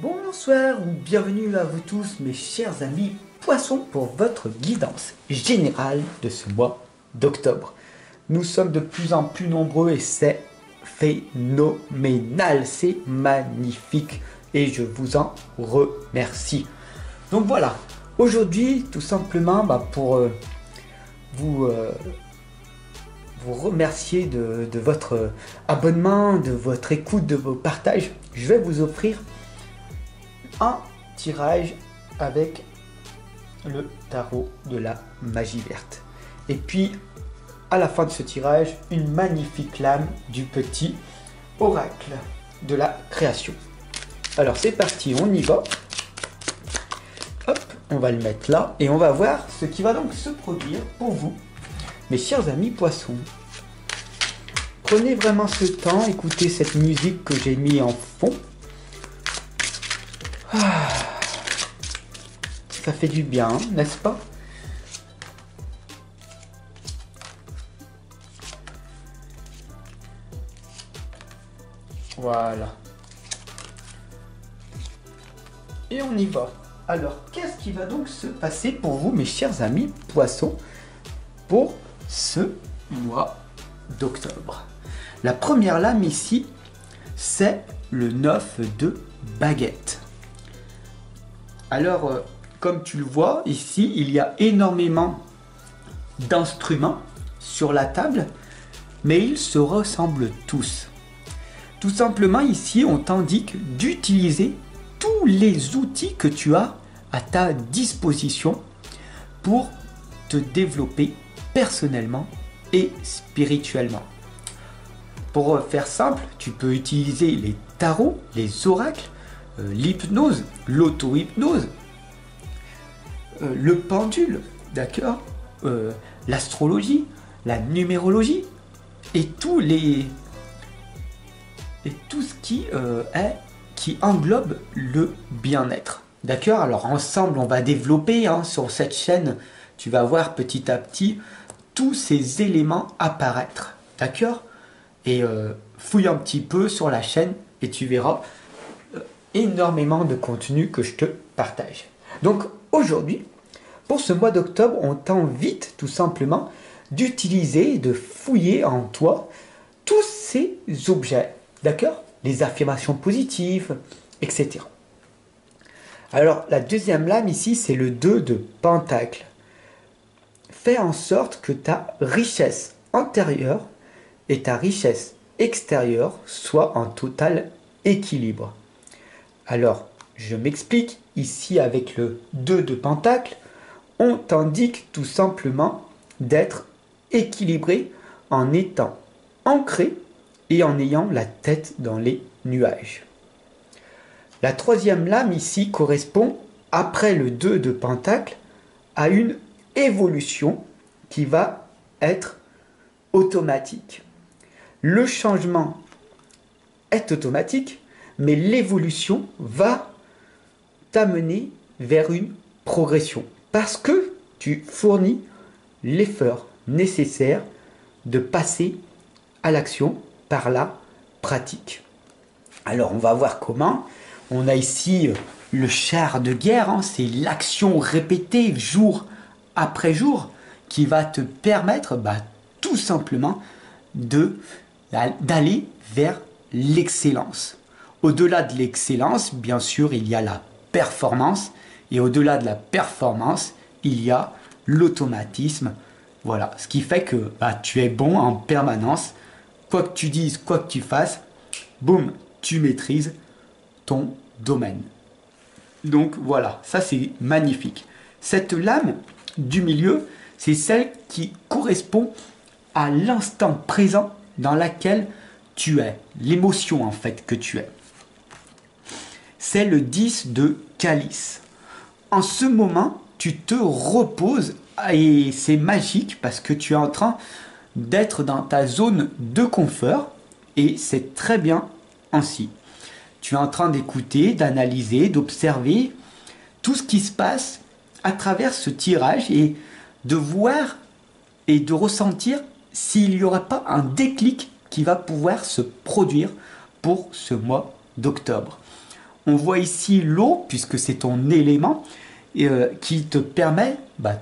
Bonsoir ou bienvenue à vous tous mes chers amis poissons pour votre guidance générale de ce mois d'octobre. Nous sommes de plus en plus nombreux et c'est phénoménal, c'est magnifique et je vous en remercie. Donc voilà, aujourd'hui tout simplement pour vous remercier de votre abonnement, de votre écoute, de vos partages, je vais vous offrir un tirage avec le tarot de la magie verte. Et puis, à la fin de ce tirage, une magnifique lame du petit oracle de la création. Alors, c'est parti, on y va. Hop, on va le mettre là et on va voir ce qui va donc se produire pour vous, mes chers amis poissons. Prenez vraiment ce temps, écoutez cette musique que j'ai mis en fond. Ça fait du bien, n'est-ce pas? Voilà. Et on y va. Alors, qu'est-ce qui va donc se passer pour vous, mes chers amis poissons, pour ce mois d'octobre? La première lame ici, c'est le 9 de baguette. Alors, comme tu le vois, ici, il y a énormément d'instruments sur la table, mais ils se ressemblent tous. Tout simplement, ici, on t'indique d'utiliser tous les outils que tu as à ta disposition pour te développer personnellement et spirituellement. Pour faire simple, tu peux utiliser les tarots, les oracles, l'hypnose, l'auto-hypnose, le pendule, d'accord, l'astrologie, la numérologie et tout ce qui englobe le bien-être. D'accord? Alors ensemble, on va développer sur cette chaîne, tu vas voir petit à petit tous ces éléments apparaître. D'accord? Et fouille un petit peu sur la chaîne et tu verras énormément de contenu que je te partage. Donc aujourd'hui, pour ce mois d'octobre, on t'invite tout simplement d'utiliser, de fouiller en toi tous ces objets, d'accord? Les affirmations positives, etc. Alors la deuxième lame ici, c'est le 2 de pentacle. Fais en sorte que ta richesse intérieure et ta richesse extérieure soient en total équilibre. Alors, je m'explique, ici avec le 2 de pentacle, on t'indique tout simplement d'être équilibré en étant ancré et en ayant la tête dans les nuages. La troisième lame ici correspond, après le 2 de pentacle, à une évolution qui va être automatique. Le changement est automatique, mais l'évolution va t'amener vers une progression. Parce que tu fournis l'effort nécessaire de passer à l'action par la pratique. Alors on va voir comment. On a ici le char de guerre, c'est l'action répétée jour après jour qui va te permettre tout simplement d'aller vers l'excellence. Au-delà de l'excellence, bien sûr, il y a la performance. Et au-delà de la performance, il y a l'automatisme. Voilà, ce qui fait que tu es bon en permanence. Quoi que tu dises, quoi que tu fasses, boum, tu maîtrises ton domaine. Donc voilà, ça c'est magnifique. Cette lame du milieu, c'est celle qui correspond à l'instant présent dans laquelle tu es, l'émotion en fait que tu es. C'est le 10 de calice. En ce moment, tu te reposes et c'est magique parce que tu es en train d'être dans ta zone de confort et c'est très bien ainsi. Tu es en train d'écouter, d'analyser, d'observer tout ce qui se passe à travers ce tirage et de voir et de ressentir s'il n'y aura pas un déclic qui va pouvoir se produire pour ce mois d'octobre. On voit ici l'eau, puisque c'est ton élément, qui te permet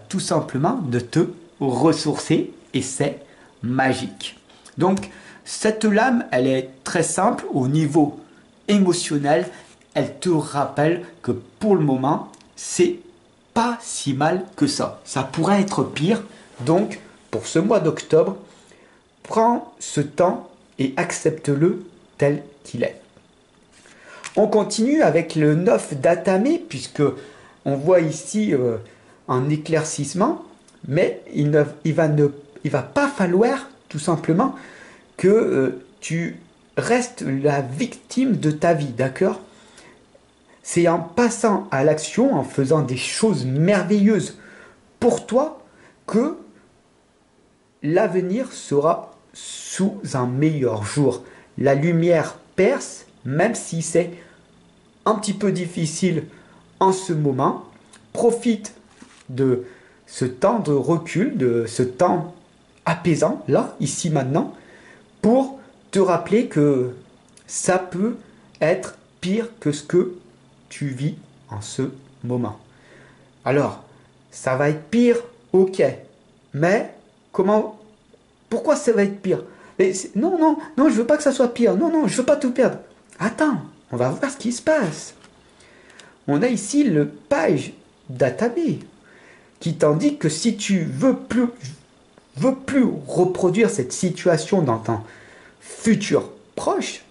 tout simplement de te ressourcer, et c'est magique. Donc, cette lame, elle est très simple au niveau émotionnel. Elle te rappelle que pour le moment, c'est pas si mal que ça. Ça pourrait être pire. Donc, pour ce mois d'octobre, prends ce temps et accepte-le tel qu'il est. On continue avec le 9 d'Atame, puisque on voit ici un éclaircissement, mais il va pas falloir tout simplement que tu restes la victime de ta vie, d'accord? C'est en passant à l'action, en faisant des choses merveilleuses pour toi, que l'avenir sera sous un meilleur jour. La lumière perce, même si c'est un petit peu difficile en ce moment. Profite de ce temps de recul, de ce temps apaisant, là, ici, maintenant, pour te rappeler que ça peut être pire que ce que tu vis en ce moment. Alors, ça va être pire, ok, mais pourquoi ça va être pire? Mais non, je veux pas que ça soit pire, non, je veux pas tout perdre. Attends, on va voir ce qui se passe. On a ici le page d'Atame qui t'indique que si tu veux plus reproduire cette situation dans ton futur proche,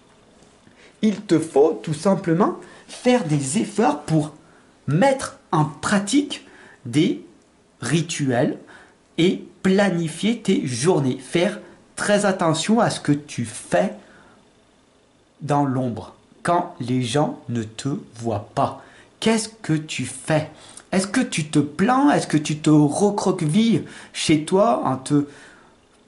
il te faut tout simplement faire des efforts pour mettre en pratique des rituels et planifier tes journées. Faire très attention à ce que tu fais dans l'ombre, quand les gens ne te voient pas. Qu'est-ce que tu fais? Est-ce que tu te plains? Est-ce que tu te recroquevilles chez toi en te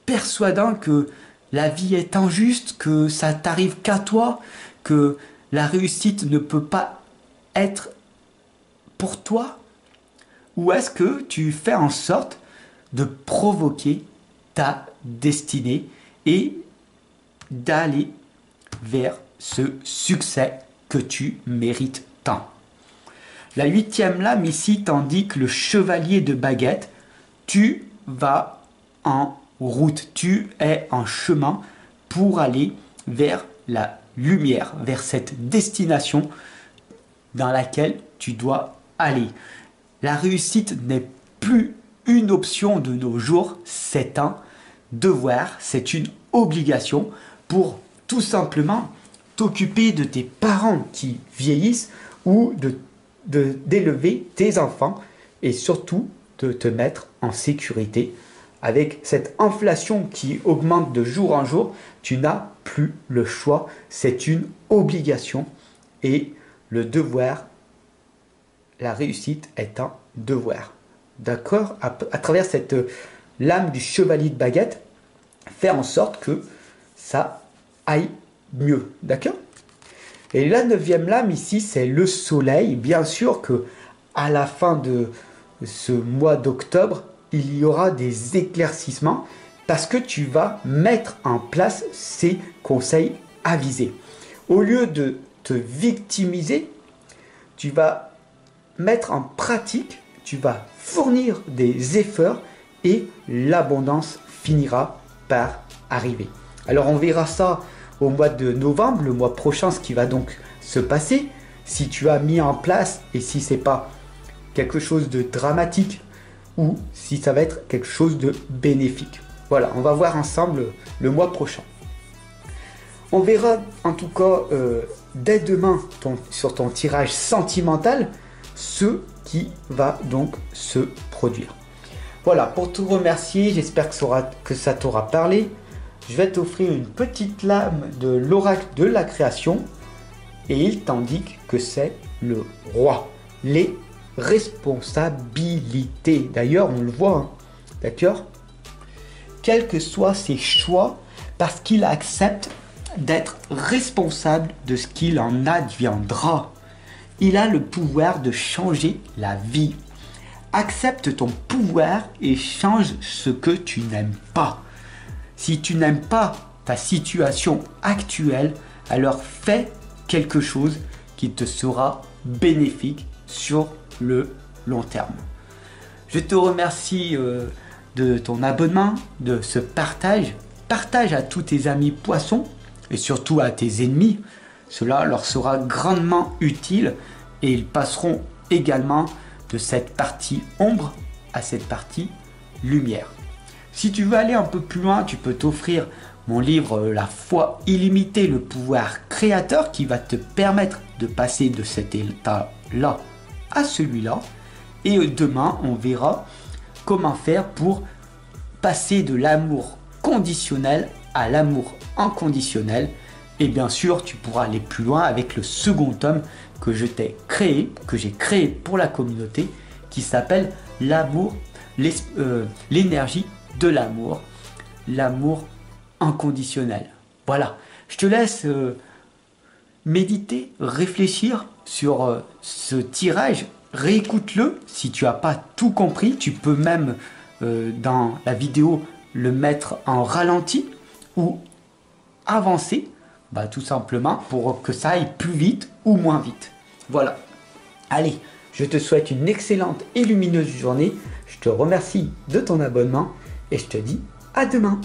persuadant que la vie est injuste, que ça t'arrive qu'à toi, que la réussite ne peut pas être pour toi? Ou est-ce que tu fais en sorte de provoquer ta destinée et d'aller vers ce succès que tu mérites tant? La 8e lame ici t'indique le chevalier de baguette. Tu vas en route, tu es en chemin pour aller vers la lumière, vers cette destination dans laquelle tu dois aller. La réussite n'est plus une option de nos jours, c'est un devoir, c'est une obligation pour tout simplement t'occuper de tes parents qui vieillissent ou d'élever tes enfants et surtout de te mettre en sécurité. Avec cette inflation qui augmente de jour en jour, tu n'as plus le choix, c'est une obligation et le devoir, la réussite est un devoir. D'accord? À travers cette lame du chevalier de baguette, faire en sorte que ça aille mieux. D'accord? Et la 9e lame ici, c'est le soleil. Bien sûr que à la fin de ce mois d'octobre, il y aura des éclaircissements parce que tu vas mettre en place ces conseils avisés. Au lieu de te victimiser, tu vas mettre en pratique, tu vas fournir des efforts et l'abondance finira par arriver. Alors on verra ça au mois de novembre, le mois prochain, ce qui va donc se passer. Si tu as mis en place et si c'est pas quelque chose de dramatique ou si ça va être quelque chose de bénéfique. Voilà, on va voir ensemble le mois prochain. On verra en tout cas dès demain sur ton tirage sentimental ce qui va donc se produire. Voilà, pour te remercier, j'espère que ça t'aura parlé. Je vais t'offrir une petite lame de l'oracle de la création et il t'indique que c'est le roi. Les responsabilités. D'ailleurs, on le voit, hein, d'accord? Quels que soient ses choix, parce qu'il accepte d'être responsable de ce qu'il en adviendra. Il a le pouvoir de changer la vie. Accepte ton pouvoir et change ce que tu n'aimes pas. Si tu n'aimes pas ta situation actuelle, alors fais quelque chose qui te sera bénéfique sur le long terme. Je te remercie de ton abonnement, de ce partage. Partage à tous tes amis poissons et surtout à tes ennemis. Cela leur sera grandement utile et ils passeront également de cette partie ombre à cette partie lumière. Si tu veux aller un peu plus loin, tu peux t'offrir mon livre La foi illimitée, le pouvoir créateur, qui va te permettre de passer de cet état-là à celui-là. Et demain, on verra comment faire pour passer de l'amour conditionnel à l'amour inconditionnel. Et bien sûr, tu pourras aller plus loin avec le second tome que je t'ai créé, que j'ai créé pour la communauté, qui s'appelle l'amour, l'énergie de l'amour, l'amour inconditionnel. Voilà, je te laisse méditer, réfléchir sur ce tirage. Réécoute-le si tu n'as pas tout compris. Tu peux même dans la vidéo le mettre en ralenti ou avancer, tout simplement pour que ça aille plus vite ou moins vite. Voilà. Allez, je te souhaite une excellente et lumineuse journée. Je te remercie de ton abonnement et je te dis à demain.